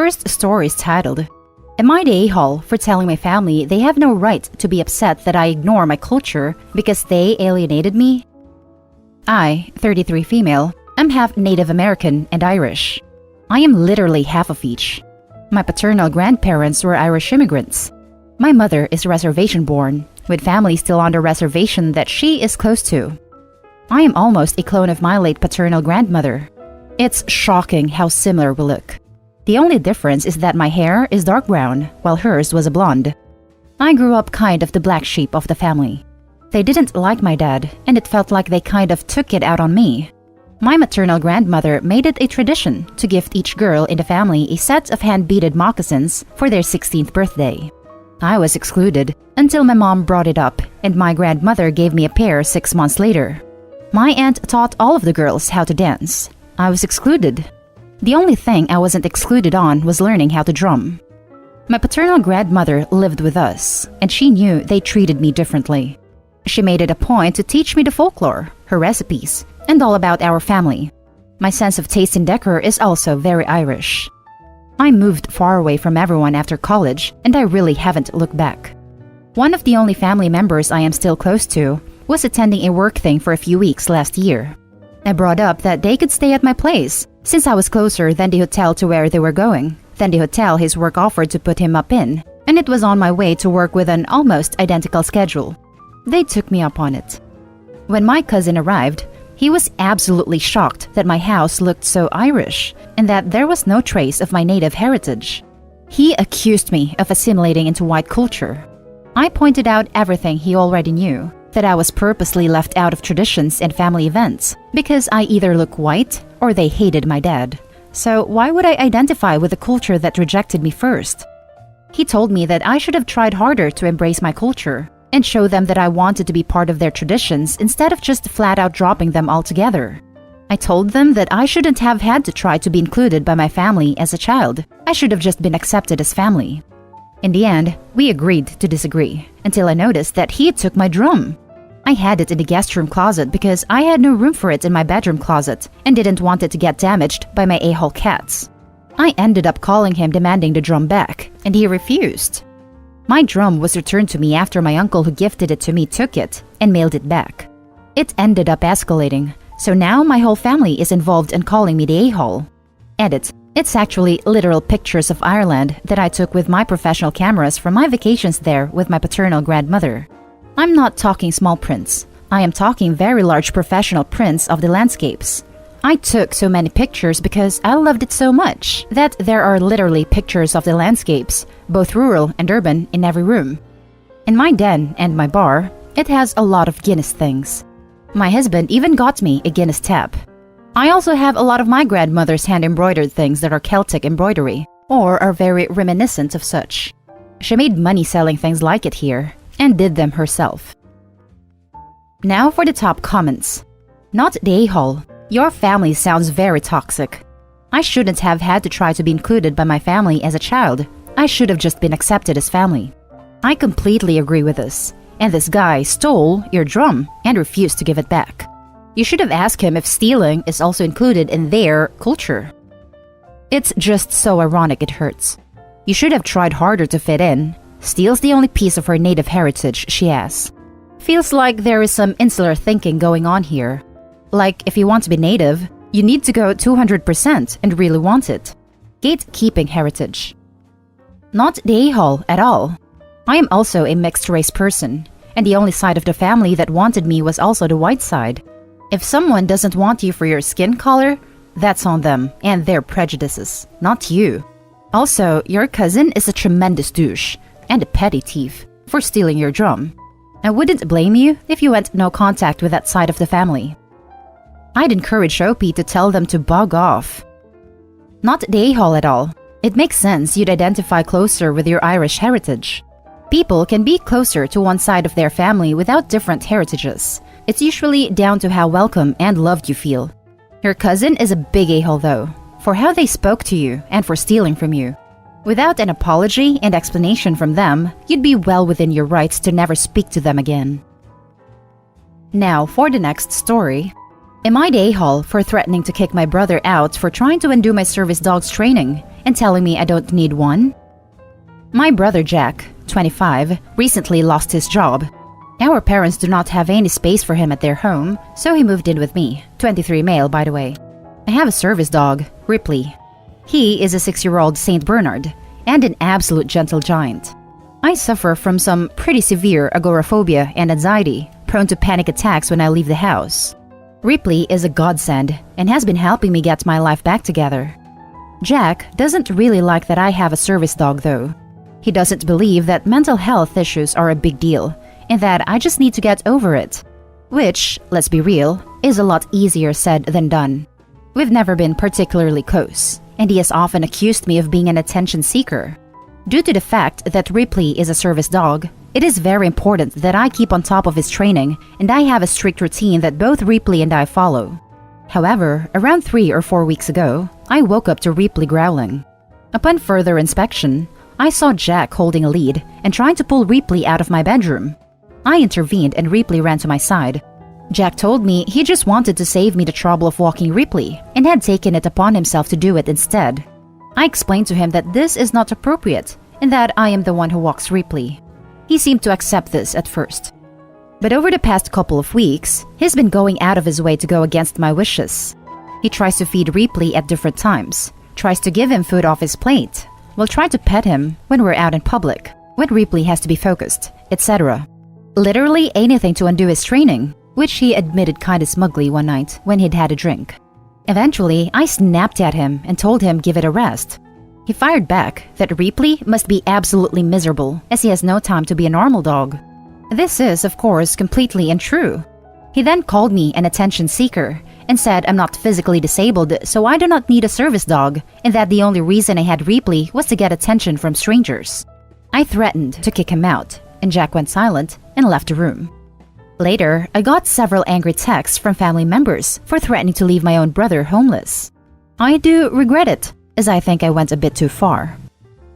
first story is titled, Am I the a-hole for telling my family they have no right to be upset that I ignore my culture because they alienated me? I, 33 female, am half Native American and Irish. I am literally half of each. My paternal grandparents were Irish immigrants. My mother is reservation-born, with family still on the reservation that she is close to. I am almost a clone of my late paternal grandmother. It's shocking how similar we look. The only difference is that my hair is dark brown, while hers was a blonde. I grew up kind of the black sheep of the family. They didn't like my dad, and it felt like they kind of took it out on me. My maternal grandmother made it a tradition to gift each girl in the family a set of hand-beaded moccasins for their 16th birthday. I was excluded until my mom brought it up, and my grandmother gave me a pair 6 months later. My aunt taught all of the girls how to dance. I was excluded. The only thing I wasn't excluded on was learning how to drum. My paternal grandmother lived with us, and she knew they treated me differently. She made it a point to teach me the folklore, her recipes, and all about our family. My sense of taste in decor is also very Irish. I moved far away from everyone after college, and I really haven't looked back. One of the only family members I am still close to was attending a work thing for a few weeks last year. I brought up that they could stay at my place, since I was closer than the hotel to where they were going, than the hotel his work offered to put him up in, and it was on my way to work with an almost identical schedule. They took me up on it. When my cousin arrived, he was absolutely shocked that my house looked so Irish, and that there was no trace of my native heritage. He accused me of assimilating into white culture. I pointed out everything he already knew, that I was purposely left out of traditions and family events because I either look white or they hated my dad. So why would I identify with a culture that rejected me first? He told me that I should have tried harder to embrace my culture and show them that I wanted to be part of their traditions instead of just flat out dropping them altogether. I told them that I shouldn't have had to try to be included by my family as a child. I should have just been accepted as family. In the end, we agreed to disagree, until I noticed that he took my drum. I had it in the guest room closet because I had no room for it in my bedroom closet and didn't want it to get damaged by my a-hole cats. I ended up calling him demanding the drum back, and he refused. My drum was returned to me after my uncle who gifted it to me took it and mailed it back. It ended up escalating, so now my whole family is involved in calling me the a-hole. Edit. It's actually literal pictures of Ireland that I took with my professional cameras from my vacations there with my paternal grandmother. I'm not talking small prints. I am talking very large professional prints of the landscapes. I took so many pictures because I loved it so much that there are literally pictures of the landscapes, both rural and urban, in every room. In my den and my bar, it has a lot of Guinness things. My husband even got me a Guinness tap. I also have a lot of my grandmother's hand-embroidered things that are Celtic embroidery, or are very reminiscent of such. She made money selling things like it here, and did them herself. Now for the top comments. Not the a-hole. Your family sounds very toxic. I shouldn't have had to try to be included by my family as a child. I should have just been accepted as family. I completely agree with this. And this guy stole your drum and refused to give it back. You should have asked him if stealing is also included in their culture. It's just so ironic it hurts. You should have tried harder to fit in. Steal's the only piece of her native heritage she has. Feels like there is some insular thinking going on here. Like, if you want to be native, you need to go 200% and really want it. Gatekeeping heritage. Not the a-hole at all. I am also a mixed-race person, and the only side of the family that wanted me was also the white side. If someone doesn't want you for your skin color, that's on them and their prejudices, not you. Also, your cousin is a tremendous douche and a petty thief for stealing your drum. I wouldn't blame you if you went no contact with that side of the family. I'd encourage Opie to tell them to bug off. Not the a-hole at all. It makes sense you'd identify closer with your Irish heritage. People can be closer to one side of their family without different heritages. It's usually down to how welcome and loved you feel. Your cousin is a big a-hole though, for how they spoke to you and for stealing from you. Without an apology and explanation from them, you'd be well within your rights to never speak to them again. Now for the next story. Am I the a-hole for threatening to kick my brother out for trying to undo my service dog's training and telling me I don't need one? My brother Jack, 25, recently lost his job. Our parents do not have any space for him at their home, so he moved in with me, 23 male by the way. I have a service dog, Ripley. He is a 6-year-old Saint Bernard and an absolute gentle giant. I suffer from some pretty severe agoraphobia and anxiety, prone to panic attacks when I leave the house. Ripley is a godsend and has been helping me get my life back together. Jack doesn't really like that I have a service dog though. He doesn't believe that mental health issues are a big deal and that I just need to get over it. Which, let's be real, is a lot easier said than done. We've never been particularly close, and he has often accused me of being an attention seeker. Due to the fact that Ripley is a service dog, it is very important that I keep on top of his training, and I have a strict routine that both Ripley and I follow. However, around 3 or 4 weeks ago, I woke up to Ripley growling. Upon further inspection, I saw Jack holding a lead and trying to pull Ripley out of my bedroom. I intervened and Ripley ran to my side. Jack told me he just wanted to save me the trouble of walking Ripley and had taken it upon himself to do it instead. I explained to him that this is not appropriate and that I am the one who walks Ripley. He seemed to accept this at first. But over the past couple of weeks, he's been going out of his way to go against my wishes. He tries to feed Ripley at different times, tries to give him food off his plate, will try to pet him when we're out in public, when Ripley has to be focused, etc. Literally anything to undo his training, which he admitted kinda smugly one night when he'd had a drink. Eventually, I snapped at him and told him give it a rest. He fired back that Ripley must be absolutely miserable as he has no time to be a normal dog. This is, of course, completely untrue. He then called me an attention seeker and said I'm not physically disabled, so I do not need a service dog, and that the only reason I had Ripley was to get attention from strangers. I threatened to kick him out, and Jack went silent and left the room. Later, I got several angry texts from family members for threatening to leave my own brother homeless. I do regret it, as I think I went a bit too far.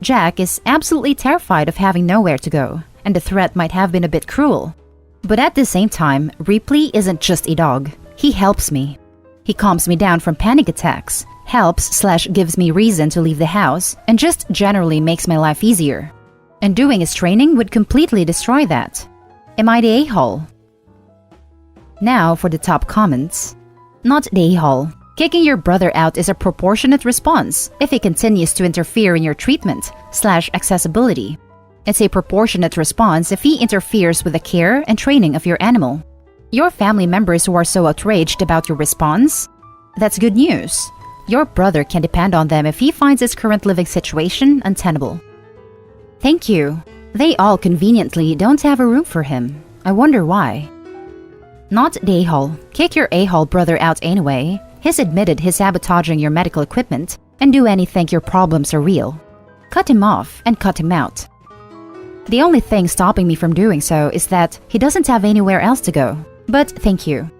Jack is absolutely terrified of having nowhere to go, and the threat might have been a bit cruel. But at the same time, Ripley isn't just a dog. He helps me. He calms me down from panic attacks, helps/gives me reason to leave the house, and just generally makes my life easier. And doing his training would completely destroy that. Am I the a-hole? Now for the top comments. Not the a-hole. Kicking your brother out is a proportionate response if he continues to interfere in your treatment/accessibility. It's a proportionate response if he interferes with the care and training of your animal. Your family members who are so outraged about your response? That's good news. Your brother can depend on them if he finds his current living situation untenable. Thank you. They all conveniently don't have a room for him. I wonder why. Not the a-hole. Kick your a-hole brother out anyway. He's admitted he's sabotaging your medical equipment, and do anything your problems are real. Cut him off and cut him out. The only thing stopping me from doing so is that he doesn't have anywhere else to go. But thank you.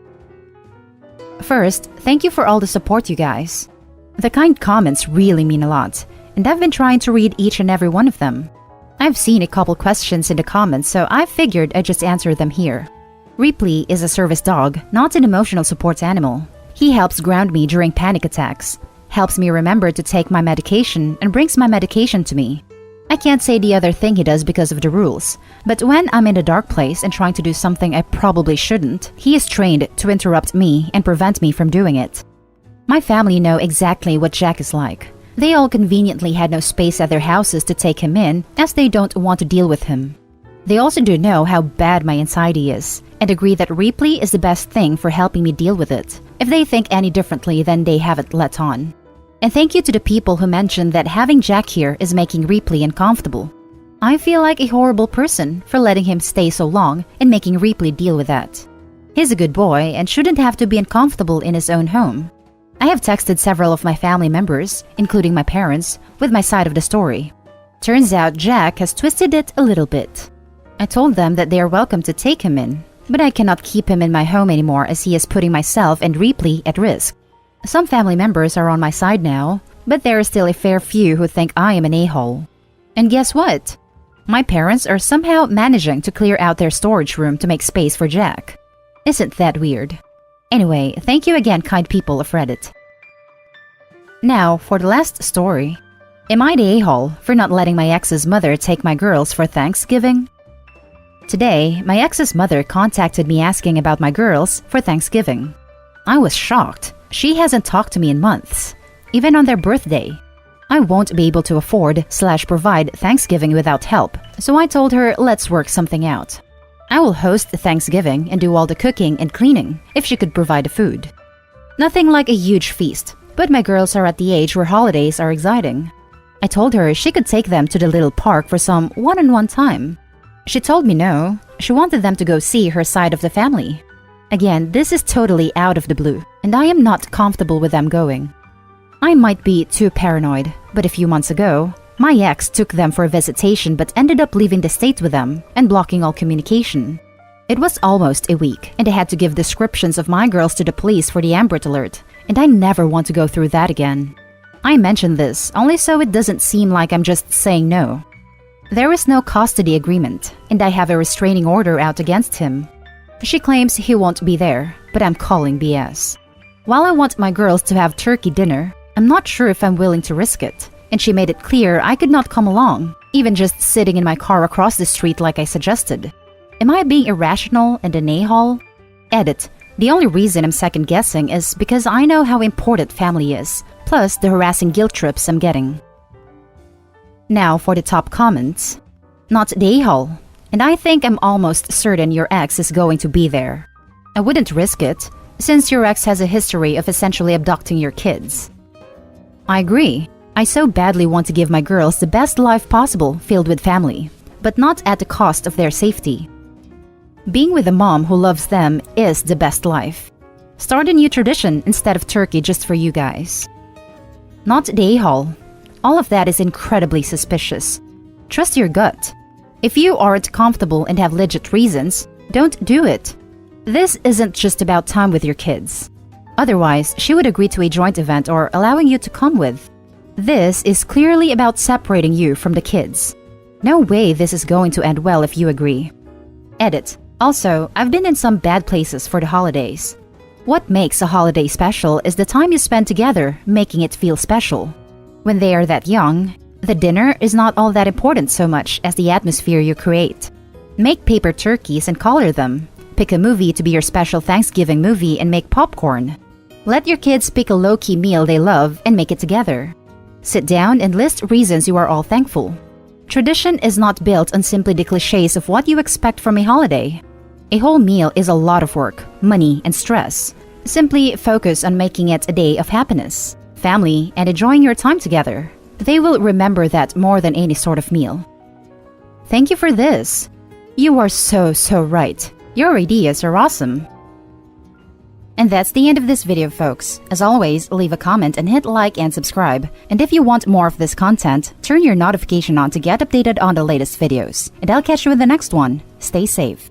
First, thank you for all the support, you guys. The kind comments really mean a lot, and I've been trying to read each and every one of them. I've seen a couple questions in the comments, so I figured I'd just answer them here. Ripley is a service dog, not an emotional support animal. He helps ground me during panic attacks, helps me remember to take my medication, and brings my medication to me. I can't say the other thing he does because of the rules, but when I'm in a dark place and trying to do something I probably shouldn't, he is trained to interrupt me and prevent me from doing it. My family know exactly what Jack is like. They all conveniently had no space at their houses to take him in, as they don't want to deal with him. They also do know how bad my anxiety is, and agree that Ripley is the best thing for helping me deal with it. If they think any differently, then they haven't let on. And thank you to the people who mentioned that having Jack here is making Ripley uncomfortable. I feel like a horrible person for letting him stay so long and making Ripley deal with that. He's a good boy and shouldn't have to be uncomfortable in his own home. I have texted several of my family members, including my parents, with my side of the story. Turns out Jack has twisted it a little bit. I told them that they are welcome to take him in, but I cannot keep him in my home anymore as he is putting myself and Ripley at risk. Some family members are on my side now, but there are still a fair few who think I am an a-hole. And guess what? My parents are somehow managing to clear out their storage room to make space for Jack. Isn't that weird? Anyway, thank you again, kind people of Reddit. Now, for the last story. Am I the a-hole for not letting my ex's mother take my girls for Thanksgiving? Today, my ex's mother contacted me asking about my girls for Thanksgiving. I was shocked. She hasn't talked to me in months, even on their birthday. I won't be able to afford/provide Thanksgiving without help, so I told her let's work something out. I will host Thanksgiving and do all the cooking and cleaning if she could provide the food. Nothing like a huge feast, but my girls are at the age where holidays are exciting. I told her she could take them to the little park for some one-on-one time. She told me no, she wanted them to go see her side of the family. Again, this is totally out of the blue, and I am not comfortable with them going. I might be too paranoid, but a few months ago, my ex took them for a visitation but ended up leaving the state with them and blocking all communication. It was almost a week, and I had to give descriptions of my girls to the police for the Amber Alert, and I never want to go through that again. I mention this only so it doesn't seem like I'm just saying no. There is no custody agreement, and I have a restraining order out against him. She claims he won't be there, but I'm calling BS. While I want my girls to have turkey dinner, I'm not sure if I'm willing to risk it, and she made it clear I could not come along, even just sitting in my car across the street like I suggested. Am I being irrational and an a-hole? Edit. The only reason I'm second-guessing is because I know how important family is, plus the harassing guilt trips I'm getting. Now for the top comments. Not the a-hole, and I think I'm almost certain your ex is going to be there. I wouldn't risk it, since your ex has a history of essentially abducting your kids. I agree. I so badly want to give my girls the best life possible filled with family, but not at the cost of their safety. Being with a mom who loves them is the best life. Start a new tradition instead of turkey just for you guys. Not the a-hole. All of that is incredibly suspicious. Trust your gut. If you aren't comfortable and have legit reasons, don't do it. This isn't just about time with your kids. Otherwise, she would agree to a joint event or allowing you to come with. This is clearly about separating you from the kids. No way this is going to end well if you agree. Edit. Also, I've been in some bad places for the holidays. What makes a holiday special is the time you spend together, making it feel special. When they are that young, the dinner is not all that important so much as the atmosphere you create. Make paper turkeys and color them. Pick a movie to be your special Thanksgiving movie and make popcorn. Let your kids pick a low-key meal they love and make it together. Sit down and list reasons you are all thankful. Tradition is not built on simply the cliches of what you expect from a holiday. A whole meal is a lot of work, money, and stress. Simply focus on making it a day of happiness, family, and enjoying your time together. They will remember that more than any sort of meal. Thank you for this. You are so right. Your ideas are awesome. And that's the end of this video, folks. As always, leave a comment and hit like and subscribe. And if you want more of this content, turn your notification on to get updated on the latest videos. And I'll catch you in the next one. Stay safe.